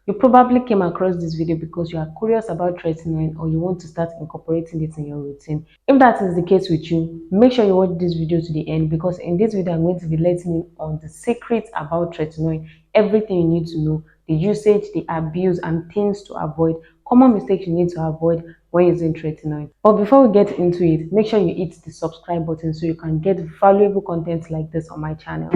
You probably came across this video because you are curious about tretinoin or you want to start incorporating it in your routine. If that is the case with you, make sure you watch this video to the end, because in this video I'm going to be letting you on the secrets about tretinoin, everything you need to know, the usage, the abuse, and things to avoid, common mistakes you need to avoid when using tretinoin. But before we get into it, make sure you hit the subscribe button so you can get valuable content like this on my channel.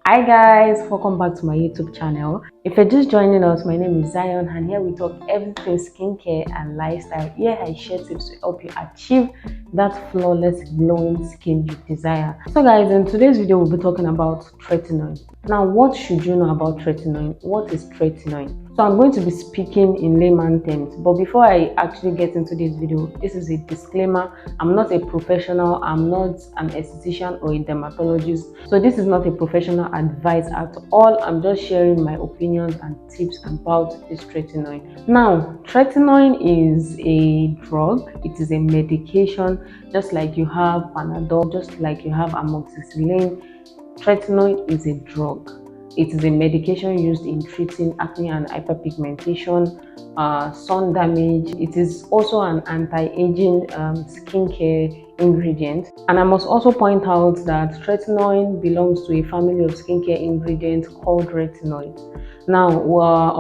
Hi guys, welcome back to my YouTube channel. If you're just joining us, my name is Zion and here we talk everything skincare and lifestyle. Here I share tips to help you achieve that flawless glowing skin you desire. So guys, in today's video we'll be talking about tretinoin. Now, what should you know about tretinoin? What is tretinoin? So I'm going to be speaking in layman terms, but before I actually get into this video, this is a disclaimer. I'm not a professional, I'm not an esthetician or a dermatologist, so this is not a professional advice at all. I'm just sharing my opinions and tips about this tretinoin. Now, tretinoin is a drug, it is a medication, just like you have Panadol, just like you have amoxicillin. Tretinoin is a drug. It is a medication used in treating acne and hyperpigmentation, sun damage. It is also an anti-aging skincare ingredient. And I must also point out that tretinoin belongs to a family of skincare ingredients called retinoids. Now,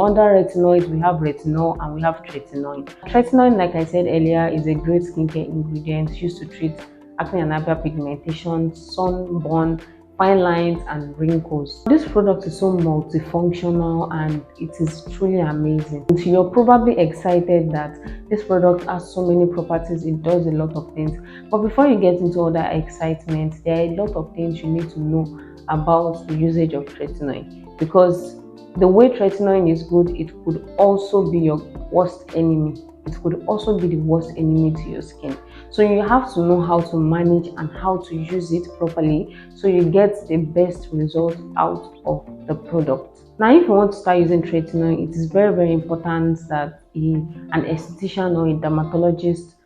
under retinoids, we have retinol and we have tretinoin. Tretinoin, like I said earlier, is a great skincare ingredient used to treat acne and hyperpigmentation, sunburn, fine lines, and wrinkles. This product is so multifunctional and it is truly amazing. So you're probably excited that this product has so many properties, it does a lot of things. But before you get into all that excitement, there are a lot of things you need to know about the usage of tretinoin, because the way tretinoin is good, it could also be your worst enemy. It could also be the worst enemy to your skin. So you have to know how to manage and how to use it properly so you get the best result out of the product. Now, if you want to start using tretinoin, it is very important that an esthetician or a dermatologist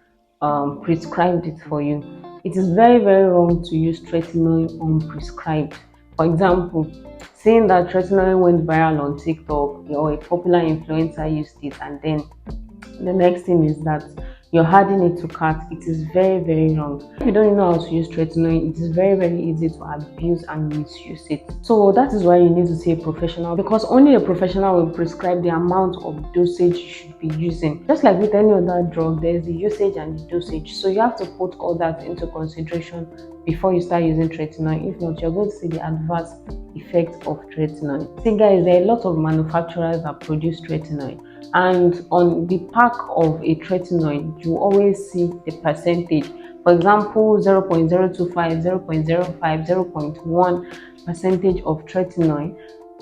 prescribed it for you. It is very wrong to use tretinoin unprescribed. For example, saying that tretinoin went viral on TikTok or a popular influencer used it, and then the next thing is that you're adding it to cart. It is very wrong. If you don't know how to use tretinoin, it is very easy to abuse and misuse it. So that is why you need to see a professional, because only a professional will prescribe the amount of dosage you should be using. Just like with any other drug, there's the usage and the dosage, so you have to put all that into consideration before you start using tretinoin. If not, you're going to see the adverse effects of tretinoin. See guys, there are a lot of manufacturers that produce tretinoin, and on the pack of a tretinoin you always see the percentage. For example, 0.025, 0.05, 0.1 percentage of tretinoin.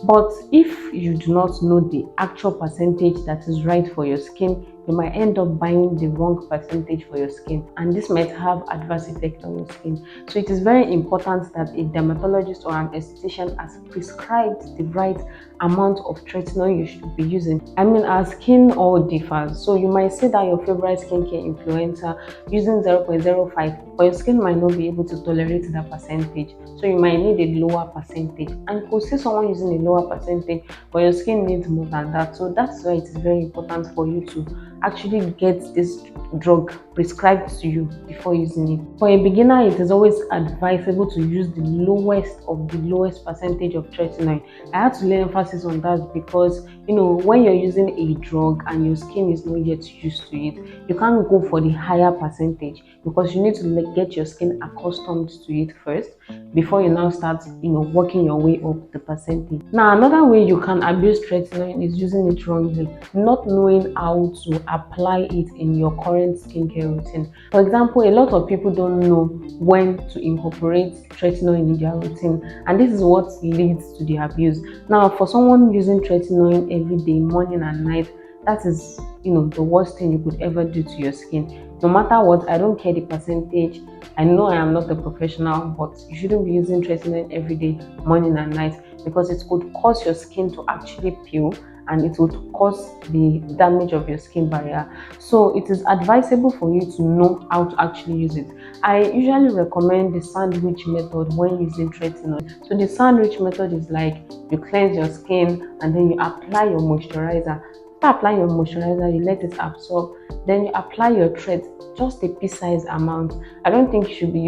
But if you do not know the actual percentage that is right for your skin, you might end up buying the wrong percentage for your skin, and this might have adverse effect on your skin. So it is very important that a dermatologist or an esthetician has prescribed the right amount of tretinoin you should be using. I mean, our skin all differs, so you might say that your favorite skincare influencer using 0.05, but your skin might not be able to tolerate that percentage, so you might need a lower percentage. And you could see someone using a lower percentage but your skin needs more than that. So that's why it is very important for you to actually get this drug prescribed to you before using it. For a beginner, it is always advisable to use the lowest of the lowest percentage of tretinoin. I had to lay emphasis on that because, you know, when you're using a drug and your skin is not yet used to it, you can't go for the higher percentage, because you need to get your skin accustomed to it first before you now start, you know, working your way up the percentage. Now, another way you can abuse tretinoin is using it wrongly, not knowing how to apply it in your current skincare routine. For example, a lot of people don't know when to incorporate tretinoin in their routine, and this is what leads to the abuse. Now, for someone using tretinoin every day, morning and night, that is, you know, the worst thing you could ever do to your skin. No matter what, I don't care the percentage. I know I am not a professional, but you shouldn't be using tretinoin every day, morning and night, because it could cause your skin to actually peel, and it would cause the damage of your skin barrier. So it is advisable for you to know how to actually use it. I usually recommend the sandwich method when using tretinoin. So the sandwich method is like you cleanse your skin and then you apply your moisturizer. After applying your moisturizer, you let it absorb, then you apply your thread, just a pea-sized amount. I don't think you should be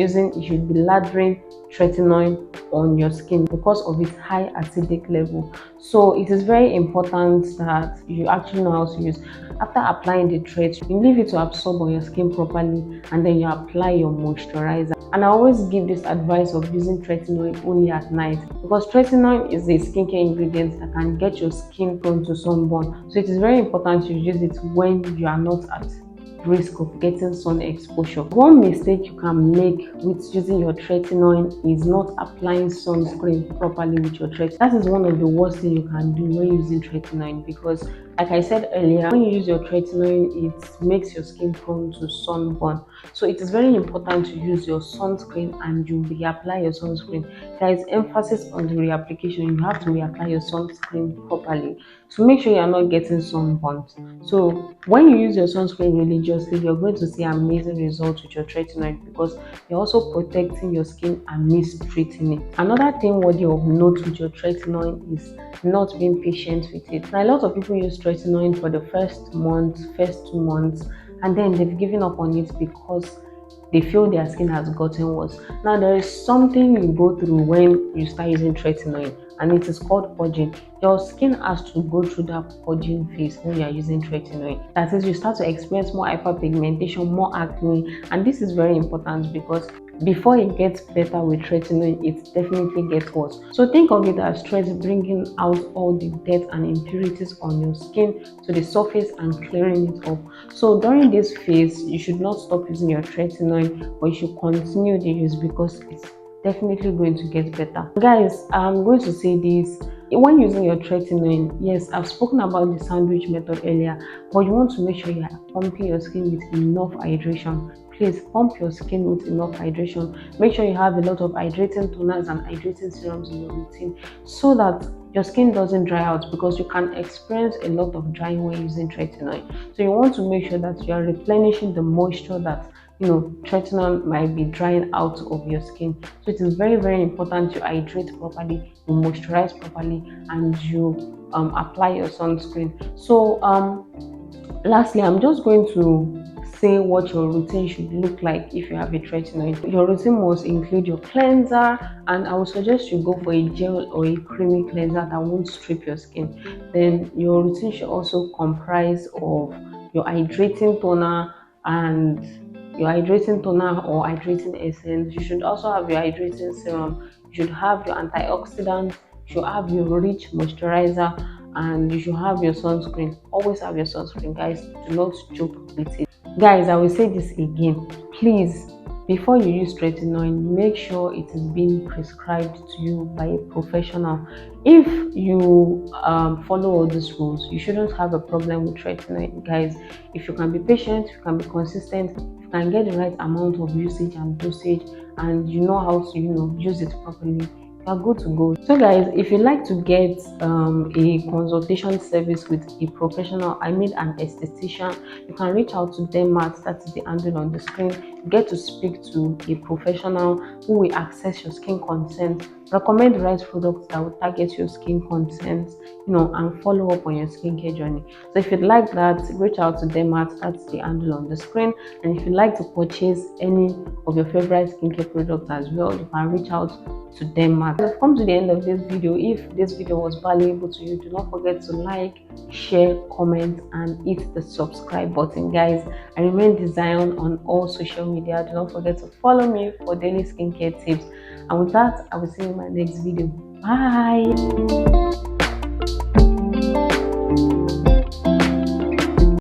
lathering tretinoin on your skin because of its high acidic level. So it is very important that you actually know how to use. After applying the thread, you leave it to absorb on your skin properly, and then you apply your moisturizer. And I always give this advice of using tretinoin only at night, because tretinoin is a skincare ingredient that can get your skin prone to sunburn. So it is very important to use it when you are not at risk of getting sun exposure. One mistake you can make with using your tretinoin is not applying sunscreen properly with your tretinoin. That is one of the worst things you can do when using tretinoin, because like I said earlier, when you use your tretinoin, it makes your skin prone to sunburn. So it is very important to use your sunscreen and you reapply your sunscreen. There is emphasis on the reapplication. You have to reapply your sunscreen properly to make sure you are not getting sunburnt. So when you use your sunscreen religiously, you're going to see amazing results with your tretinoin, because you're also protecting your skin and mistreating it. Another thing worthy of note with your tretinoin is not being patient with it. Now, a lot of people use tretinoin for the first 2 months, and then they've given up on it because they feel their skin has gotten worse. Now, there is something you go through when you start using tretinoin, and it is called purging. Your skin has to go through that purging phase when you are using tretinoin. That is, you start to experience more hyperpigmentation, more acne, and this is very important because before it gets better with tretinoin, it definitely gets worse. So think of it as stress bringing out all the dirt and impurities on your skin to the surface and clearing it up. So during this phase, you should not stop using your tretinoin, but you should continue the use because it's definitely going to get better. Guys, I'm going to say this. When using your tretinoin, yes, I've spoken about the sandwich method earlier, but you want to make sure you are pumping your skin with enough hydration. Please pump your skin with enough hydration. Make sure you have a lot of hydrating toners and hydrating serums in your routine so that your skin doesn't dry out, because you can experience a lot of drying when using tretinoin. So you want to make sure that you are replenishing the moisture that tretinoin might be drying out of your skin. So it is very, very important you hydrate properly, you moisturize properly, and you apply your sunscreen. So lastly, I'm just going to say what your routine should look like if you have a tretinoin. Your routine must include your cleanser, and I would suggest you go for a gel or a creamy cleanser that won't strip your skin. Then your routine should also comprise of your hydrating toner or hydrating essence. You should also have your hydrating serum. You should have your antioxidant. You should have your rich moisturizer, and you should have your sunscreen. Always have your sunscreen, guys. Do not joke with it. Guys, I will say this again. Please, before you use tretinoin, make sure it is being prescribed to you by a professional. If you follow all these rules, you shouldn't have a problem with tretinoin, guys. If you can be patient, you can be consistent, you can get the right amount of usage and dosage, and you know how to use it properly, are good to go. So guys, if you'd like to get a consultation service with a professional, I mean an esthetician, you can reach out to DERM MART. That is the handle on the screen. You get to speak to a professional who will access your skin content, recommend the right products that will target your skin content, and follow up on your skincare journey. So if you'd like that, reach out to DERM MART. That's the handle on the screen. And if you'd like to purchase any of your favorite skincare products as well, you can reach out to DERM MART. We've come to the end of this video. If this video was valuable to you, do not forget to like, share, comment, and hit the subscribe button. Guys, I remain Zion on all social media. Do not forget to follow me for daily skincare tips. And with that, I will see you in my next video. Bye.